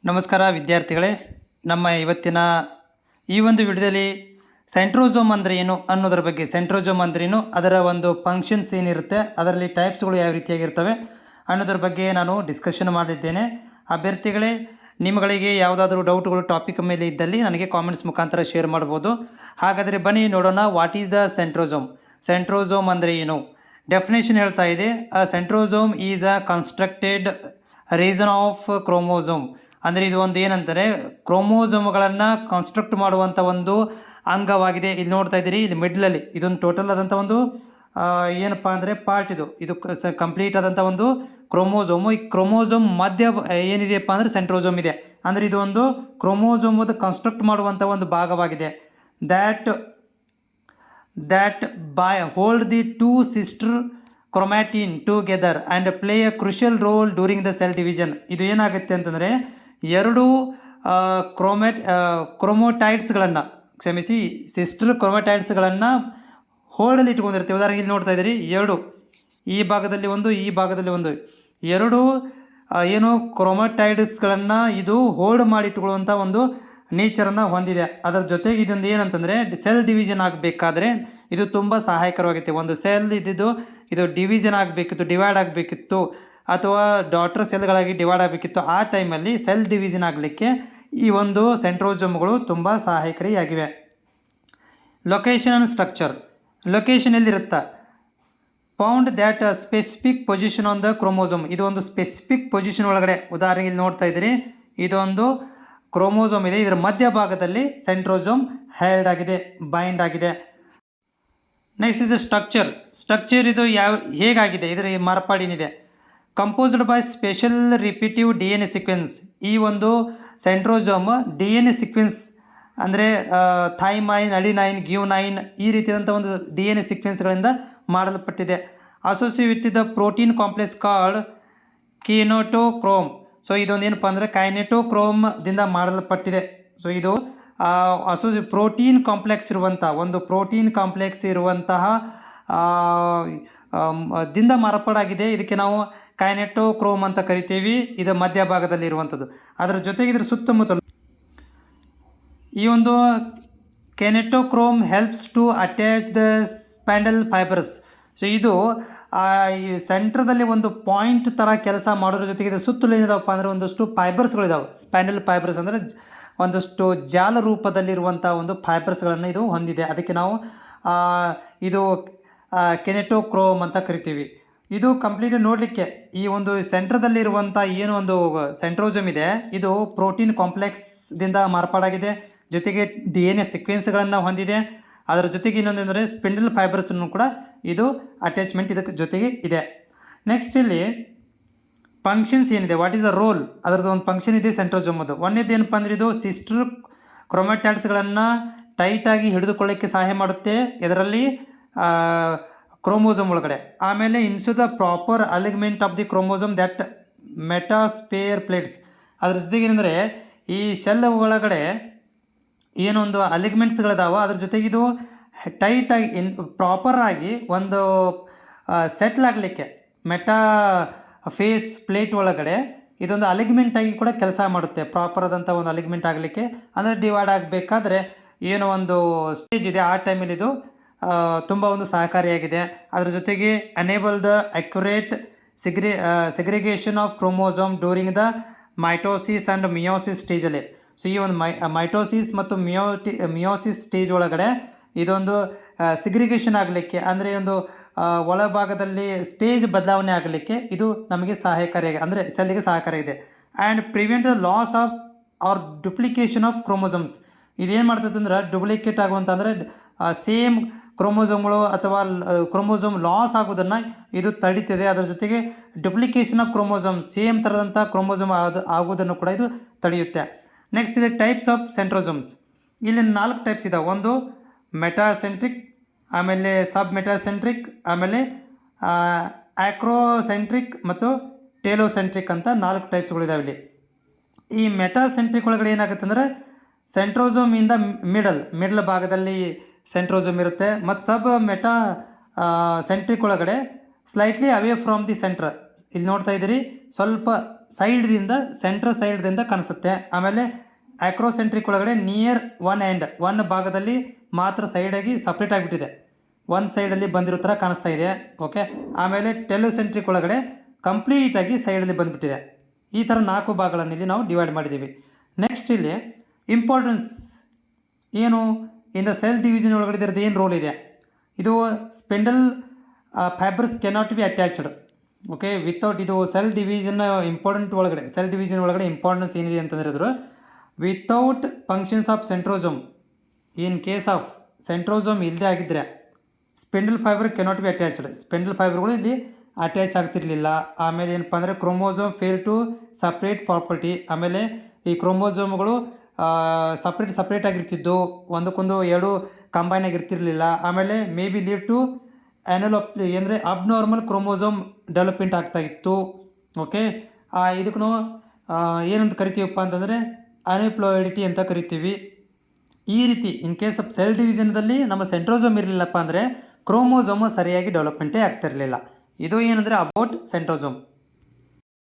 ನಮಸ್ಕಾರ ವಿದ್ಯಾರ್ಥಿಗಳೇ, ನಮ್ಮ ಇವತ್ತಿನ ಈ ಒಂದು ವಿಡಿಯೋದಲ್ಲಿ ಸೆಂಟ್ರೋಸೋಮ್ ಅಂದರೆ ಏನು ಅನ್ನೋದ್ರ ಬಗ್ಗೆ, ಸೆಂಟ್ರೋಸೋಮ್ ಅಂದ್ರೇನು, ಅದರ ಒಂದು ಫಂಕ್ಷನ್ಸ್ ಏನಿರುತ್ತೆ, ಅದರಲ್ಲಿ ಟೈಪ್ಸ್ಗಳು ಯಾವ ರೀತಿಯಾಗಿರ್ತವೆ ಅನ್ನೋದ್ರ ಬಗ್ಗೆ ನಾನು ಡಿಸ್ಕಷನ್ ಮಾಡಿದ್ದೇನೆ. ಅಭ್ಯರ್ಥಿಗಳೇ, ನಿಮ್ಮಗಳಿಗೆ ಯಾವುದಾದ್ರೂ ಡೌಟ್ಗಳು ಟಾಪಿಕ್ ಮೇಲೆ ಇದ್ದಲ್ಲಿ ನನಗೆ ಕಾಮೆಂಟ್ಸ್ ಮುಖಾಂತರ ಶೇರ್ ಮಾಡ್ಬೋದು. ಹಾಗಾದರೆ ಬನ್ನಿ ನೋಡೋಣ, what is the centrosome. Centrosome ಅಂದರೆ ಏನು? ಡೆಫಿನೇಷನ್ ಹೇಳ್ತಾ ಇದೆ, a centrosome is a constructed reason of chromosome. ಅಂದರೆ ಇದು ಒಂದು ಏನಂತಾರೆ, ಕ್ರೋಮೋಸೋಮ್ಗಳನ್ನು ಕನ್ಸ್ಟ್ರಕ್ಟ್ ಮಾಡುವಂಥ ಒಂದು ಅಂಗವಾಗಿದೆ. ಇಲ್ಲಿ ನೋಡ್ತಾ ಇದ್ದೀರಿ, ಇದು ಮಿಡ್ಲಲ್ಲಿ ಇದೊಂದು ಟೋಟಲ್ ಆದಂಥ ಒಂದು ಏನಪ್ಪ ಅಂದರೆ ಪಾರ್ಟ್. ಇದು ಕಂಪ್ಲೀಟ್ ಆದಂಥ ಒಂದು ಕ್ರೋಮೋಸೋಮು. ಈ ಕ್ರೋಮೋಸೋಮ್ ಮಧ್ಯ ಏನಿದೆಯಪ್ಪ ಅಂದರೆ ಸೆಂಟ್ರೋಸೋಮ್ ಇದೆ. ಅಂದರೆ ಇದು ಒಂದು ಕ್ರೋಮೋಸೋಮದ ಕನ್ಸ್ಟ್ರಕ್ಟ್ ಮಾಡುವಂಥ ಒಂದು ಭಾಗವಾಗಿದೆ. That by hold the two sister chromatin together and play a crucial role during the cell division. ಇದು ಏನಾಗುತ್ತೆ ಅಂತಂದರೆ, ಎರಡು ಕ್ರೋಮೋಟೈಡ್ಸ್ಗಳನ್ನು ಸಿಸ್ಟರ್ ಕ್ರೋಮೋಟೈಡ್ಸ್ಗಳನ್ನು ಹೋಲ್ಡಲ್ಲಿ ಇಟ್ಕೊಂಡಿರ್ತೀವಿ. ಉದಾಹರಣೆಗೆ ಇಲ್ಲಿ ನೋಡ್ತಾ ಇದ್ದೀರಿ, ಎರಡು ಈ ಭಾಗದಲ್ಲಿ ಒಂದು, ಈ ಭಾಗದಲ್ಲಿ ಒಂದು, ಎರಡು ಏನು ಕ್ರೋಮೋಟೈಡ್ಸ್ಗಳನ್ನು ಇದು ಹೋಲ್ಡ್ ಮಾಡಿ ಇಟ್ಕೊಳ್ಳುವಂಥ ಒಂದು ನೇಚರನ್ನು ಹೊಂದಿದೆ. ಅದರ ಜೊತೆಗೆ ಇದೊಂದು ಏನಂತಂದರೆ, ಸೆಲ್ ಡಿವಿಷನ್ ಆಗಬೇಕಾದ್ರೆ ಇದು ತುಂಬ ಸಹಾಯಕರವಾಗುತ್ತೆ. ಒಂದು ಸೆಲ್ ಇದ್ದಿದ್ದು ಇದು ಡಿವಿಷನ್ ಆಗಬೇಕಿತ್ತು, ಡಿವೈಡ್ ಆಗಬೇಕಿತ್ತು, ಅಥವಾ ಡಾಟರ್ ಸೆಲ್ಗಳಾಗಿ ಡಿವೈಡ್ ಆಗಬೇಕಿತ್ತು. ಆ ಟೈಮಲ್ಲಿ ಸೆಲ್ ಡಿವಿಷನ್ ಆಗಲಿಕ್ಕೆ ಈ ಒಂದು ಸೆಂಟ್ರೋಸೋಮ್ಗಳು ತುಂಬ ಸಹಾಯಕಾರಿಯಾಗಿವೆ. Location and structure. ಲೊಕೇಶನ್ ಎಲ್ಲಿರುತ್ತಾ? Found that specific position on the chromosome. ಇದು ಒಂದು ಸ್ಪೆಸಿಫಿಕ್ ಪೊಸಿಷನ್ ಒಳಗಡೆ, ಉದಾಹರಣೆಗೆ ಇಲ್ಲಿ ನೋಡ್ತಾ ಇದ್ದೀರಿ, ಇದೊಂದು ಕ್ರೋಮೋಸೋಮ್ ಇದೆ, ಇದರ ಮಧ್ಯಭಾಗದಲ್ಲಿ ಸೆಂಟ್ರೋಸೋಮ್ ಹೆಲ್ಡ್ ಆಗಿದೆ, ಬೈಂಡ್ ಆಗಿದೆ. ನೆಕ್ಸ್ಟ್ ಇದು ಸ್ಟ್ರಕ್ಚರ್ ಇದು ಹೇಗಾಗಿದೆ, ಇದರ ಮಾರ್ಪಾಡಿನಿದೆ. Composed by special repetitive DNA sequence. ಈ ಒಂದು ಸೆಂಟ್ರೋಸೋಮ್ DNA ಸೀಕ್ವೆನ್ಸ್ ಅಂದರೆ ಥೈಮೈನ್, ಅಡಿನೈನ್, ಗ್ಯೂನೈನ್ ಈ ರೀತಿಯಾದಂಥ ಒಂದು DNA ಸೀಕ್ವೆನ್ಸ್ಗಳಿಂದ ಮಾಡಲ್ಪಟ್ಟಿದೆ. Associate with the protein complex called kinetochore. So ಇದೊಂದು ಏನಪ್ಪ ಅಂದರೆ ಕೈನೆಟೋಕ್ರೋಮ್ದಿಂದ ಮಾಡಲ್ಪಟ್ಟಿದೆ. ಸೊ ಇದು ಪ್ರೋಟೀನ್ ಕಾಂಪ್ಲೆಕ್ಸ್ ಇರುವಂತಹ ದಿಂದ ಮಾರ್ಪಾಡಾಗಿದೆ. ಇದಕ್ಕೆ ನಾವು ಕೈನೆಟೋಕ್ರೋಮ್ ಅಂತ ಕರಿತೀವಿ. ಇದು ಮಧ್ಯಭಾಗದಲ್ಲಿ ಇರುವಂಥದ್ದು. ಅದರ ಜೊತೆಗೆ ಇದರ ಸುತ್ತಮುತ್ತಲು ಈ ಒಂದು kinetochore helps to attach the spindle fibres. So ಇದು ಈ ಸೆಂಟ್ರದಲ್ಲಿ ಒಂದು ಪಾಯಿಂಟ್ ಥರ ಕೆಲಸ ಮಾಡೋದ್ರ ಜೊತೆಗೆ ಇದರ ಸುತ್ತಲೂ ಏನಿದಾವಪ್ಪ ಅಂದರೆ ಒಂದಷ್ಟು ಫೈಬರ್ಸ್ಗಳಿದಾವೆ. ಸ್ಪ್ಯಾಂಡಲ್ ಫೈಬರ್ಸ್ ಅಂದರೆ ಒಂದಷ್ಟು ಜಾಲ ರೂಪದಲ್ಲಿರುವಂಥ ಒಂದು ಫೈಬರ್ಸ್ಗಳನ್ನು ಇದು ಹೊಂದಿದೆ. ಅದಕ್ಕೆ ನಾವು ಇದು ಕೆನೆಟೋಕ್ರೋಮ್ ಅಂತ ಕರಿತೀವಿ. ಇದು ಕಂಪ್ಲೀಟ್ ನೋಡಲಿಕ್ಕೆ ಈ ಒಂದು ಸೆಂಟ್ರದಲ್ಲಿರುವಂಥ ಏನು ಒಂದು ಸೆಂಟ್ರೋಸೋಮ್ ಇದೆ, ಇದು ಪ್ರೋಟೀನ್ ಕಾಂಪ್ಲೆಕ್ಸ್ದಿಂದ ಮಾರ್ಪಾಡಾಗಿದೆ, ಜೊತೆಗೆ DNA ಸೀಕ್ವೆನ್ಸ್ಗಳನ್ನು ಹೊಂದಿದೆ. ಅದರ ಜೊತೆಗೆ ಇನ್ನೊಂದೆಂದರೆ ಸ್ಪಿಂಡಲ್ ಫೈಬರ್ಸನ್ನು ಕೂಡ ಇದು ಅಟ್ಯಾಚ್ಮೆಂಟ್ ಇದಕ್ಕೆ ಜೊತೆಗೆ ಇದೆ. ನೆಕ್ಸ್ಟ್ ಇಲ್ಲಿ ಫಂಕ್ಷನ್ಸ್ ಏನಿದೆ, ವಾಟ್ ಈಸ್ ಅ ರೋಲ್, ಅದರದ್ದು ಒಂದು ಫಂಕ್ಷನ್ ಇದೆ ಸೆಂಟ್ರೋಸೋಮದ್ದು. ಒಂದೇದು ಏನಪ್ಪ ಅಂದರೆ, ಇದು ಸಿಸ್ಟರ್ ಕ್ರೋಮೋಟೈಡ್ಸ್ಗಳನ್ನು ಟೈಟಾಗಿ ಹಿಡಿದುಕೊಳ್ಳೋಕ್ಕೆ ಸಹಾಯ ಮಾಡುತ್ತೆ ಇದರಲ್ಲಿ ಕ್ರೋಮೋಸೋಮ್ ಒಳಗಡೆ. ಆಮೇಲೆ ensure the proper alignment of the chromosome that metaphase plates. ಅದ್ರ ಜೊತೆಗೆ ಏನಂದರೆ, ಈ ಸೆಲ್ ಒಳಗಡೆ ಏನೊಂದು ಅಲಿಗ್ಮೆಂಟ್ಸ್ಗಳಿದಾವೆ, ಅದ್ರ ಜೊತೆಗೆ ಇದು ಟೈಟಾಗಿ ಪ್ರಾಪರಾಗಿ ಒಂದು ಸೆಟ್ಲ್ ಆಗಲಿಕ್ಕೆ ಮೆಟಾ ಫೇಸ್ ಪ್ಲೇಟ್ ಒಳಗಡೆ ಇದೊಂದು ಅಲಿಗ್ಮೆಂಟಾಗಿ ಕೂಡ ಕೆಲಸ ಮಾಡುತ್ತೆ. ಪ್ರಾಪರ್ ಆದಂಥ ಒಂದು ಅಲಿಗ್ಮೆಂಟ್ ಆಗಲಿಕ್ಕೆ, ಅಂದರೆ ಡಿವೈಡ್ ಆಗಬೇಕಾದ್ರೆ ಏನೋ ಒಂದು ಸ್ಟೇಜ್ ಇದೆ, ಆ ಟೈಮಲ್ಲಿ ಇದು ತುಂಬ ಒಂದು ಸಹಕಾರಿಯಾಗಿದೆ. ಅದರ ಜೊತೆಗೆ enable the accurate segregation of chromosome during the mitosis and meiosis ಸ್ಟೇಜಲ್ಲಿ. ಸೊ ಈ ಒಂದು ಮೈಟೋಸಿಸ್ ಮತ್ತು ಮಿಯೋಸಿಸ್ ಸ್ಟೇಜ್ ಒಳಗಡೆ ಇದೊಂದು ಸಿಗ್ರಿಗೇಷನ್ ಆಗಲಿಕ್ಕೆ, ಅಂದರೆ ಒಂದು ಒಳಭಾಗದಲ್ಲಿ ಸ್ಟೇಜ್ ಬದಲಾವಣೆ ಆಗಲಿಕ್ಕೆ ಇದು ನಮಗೆ ಸಹಾಯಕಾರಿಯಾಗಿದೆ, ಅಂದರೆ ಸೆಲ್ಗೆ ಸಹಕಾರಿಯಾಗಿದೆ. And prevent the loss of or duplication of chromosomes. ಇದೇನು ಮಾಡ್ತದೆ ಅಂದ್ರೆ, ಡುಪ್ಲಿಕೇಟ್ ಆಗುವಂಥ ಅಂದರೆ ಸೇಮ್ ಕ್ರೋಮೋಸೋಮ್ಗಳು ಅಥವಾ ಕ್ರೋಮೋಸೋಮ್ ಲಾಸ್ ಆಗೋದನ್ನು ಇದು ತಡೀತದೆ. ಅದರ ಜೊತೆಗೆ ಡುಪ್ಲಿಕೇಶನ್ ಆಫ್ ಕ್ರೋಮೋಸೋಮ್, ಸೇಮ್ ಥರದಂಥ ಕ್ರೋಮೋಸೋಮ್ ಆಗೋದನ್ನು ಕೂಡ ಇದು ತಡೆಯುತ್ತೆ. ನೆಕ್ಸ್ಟ್ ಇಲ್ಲಿ ಟೈಪ್ಸ್ ಆಫ್ ಸೆಂಟ್ರೋಸೋಮ್ಸ್. ಇಲ್ಲಿ 4 ಟೈಪ್ಸ್ ಇದಾವೆ. ಒಂದು ಮೆಟಾಸೆಂಟ್ರಿಕ್, ಆಮೇಲೆ ಸಬ್ ಮೆಟಾಸೆಂಟ್ರಿಕ್, ಆಮೇಲೆ ಆಕ್ರೋಸೆಂಟ್ರಿಕ್ ಮತ್ತು ಟೇಲೋಸೆಂಟ್ರಿಕ್ ಅಂತ 4 ಟೈಪ್ಸ್ಗಳಿದಾವೆ ಇಲ್ಲಿ. ಈ ಮೆಟಾಸೆಂಟ್ರಿಕ್ ಒಳಗಡೆ ಏನಾಗುತ್ತೆ ಅಂದರೆ, ಸೆಂಟ್ರೋಸೋಮಿಂದ ಮಿಡಲ್ ಭಾಗದಲ್ಲಿ ಸೆಂಟ್ರೋಸೋಮ್ ಇರುತ್ತೆ. ಮತ್ತು ಸಬ್ ಸೆಂಟ್ರಿಕ್ ಒಳಗಡೆ slightly away from the centre. ಇಲ್ಲಿ ನೋಡ್ತಾ ಇದ್ದೀರಿ, ಸ್ವಲ್ಪ ಸೈಡ್ದಿಂದ ಸೈಡ್ದಿಂದ ಕಾಣಿಸುತ್ತೆ. ಆಮೇಲೆ ಆಕ್ರೋಸೆಂಟ್ರಿಕ್ ಒಳಗಡೆ ನಿಯರ್ ಒನ್ ಭಾಗದಲ್ಲಿ ಮಾತ್ರ ಸೈಡಾಗಿ ಸಪ್ರೇಟ್ ಆಗಿಬಿಟ್ಟಿದೆ, ಒಂದು ಸೈಡಲ್ಲಿ ಬಂದಿರೋ ಥರ ಕಾಣಿಸ್ತಾ ಇದೆ. ಓಕೆ, ಆಮೇಲೆ ಟೆಲೋಸೆಂಟ್ರಿಕ್ ಒಳಗಡೆ ಕಂಪ್ಲೀಟಾಗಿ ಸೈಡಲ್ಲಿ ಬಂದುಬಿಟ್ಟಿದೆ. ಈ ಥರ 4 ಭಾಗಗಳನ್ನು ಇಲ್ಲಿ ನಾವು ಡಿವೈಡ್ ಮಾಡಿದ್ದೀವಿ. ನೆಕ್ಸ್ಟ್ ಇಲ್ಲಿ ಇಂಪಾರ್ಟೆನ್ಸ್ ಏನು, ಇನ್ ದ ಸೆಲ್ ಡಿವಿಷನ್ ಒಳಗಡೆ ಇದರದ್ದು ಏನು ರೋಲ್ ಇದೆ. ಇದು spindle fibres cannot be attached. Okay, without ಇದು ಸೆಲ್ ಡಿವಿಷನ್ ಒಳಗಡೆ ಇಂಪಾರ್ಟೆನ್ಸ್ ಏನಿದೆ ಅಂತಂದರೆ ಇದ್ರು without functions of centrosome, in case of centrosome ಇಲ್ಲದೆ ಆಗಿದ್ದರೆ spindle fibre cannot be attached, spindle ಫೈಬರ್ಗಳು ಇಲ್ಲಿ ಅಟ್ಯಾಚ್ ಆಗ್ತಿರಲಿಲ್ಲ. ಆಮೇಲೆ ಏನಪ್ಪ ಅಂದರೆ chromosome fail to separate properly, ಆಮೇಲೆ ಈ ಕ್ರೋಮೋಸೋಮ್ಗಳು ಸಪ್ರೇಟ್ ಆಗಿರ್ತಿದ್ದು, ಒಂದಕ್ಕೊಂದು 2 ಕಂಬೈನ್ ಆಗಿರ್ತಿರಲಿಲ್ಲ. ಆಮೇಲೆ ಮೇ ಬಿ ಲೀಡ್ ಟು ಅಂದರೆ ಅಬ್ನಾರ್ಮಲ್ ಕ್ರೋಮೋಸೋಮ್ ಡೆವಲಪ್ಮೆಂಟ್ ಆಗ್ತಾಯಿತ್ತು. ಓಕೆ, ಇದಕ್ಕೂ ಏನಂತ ಕರಿತೀವಪ್ಪ ಅಂತಂದರೆ ಅನ್ಎಪ್ಲಾಯಿಡಿಟಿ ಅಂತ ಕರಿತೀವಿ. ಈ ರೀತಿ ಇನ್ ಕೇಸ್ ಆಫ್ ಸೆಲ್ ಡಿವಿಷನ್ದಲ್ಲಿ ನಮ್ಮ ಸೆಂಟ್ರೋಸೋಮ್ ಇರಲಿಲ್ಲಪ್ಪ ಅಂದರೆ ಕ್ರೋಮೋಸೋಮ್ ಸರಿಯಾಗಿ ಡೆವಲಪ್ಮೆಂಟೇ ಆಗ್ತಿರಲಿಲ್ಲ. ಇದು ಏನಂದರೆ ಅಬೌಟ್ ಸೆಂಟ್ರೋಸೋಮ್.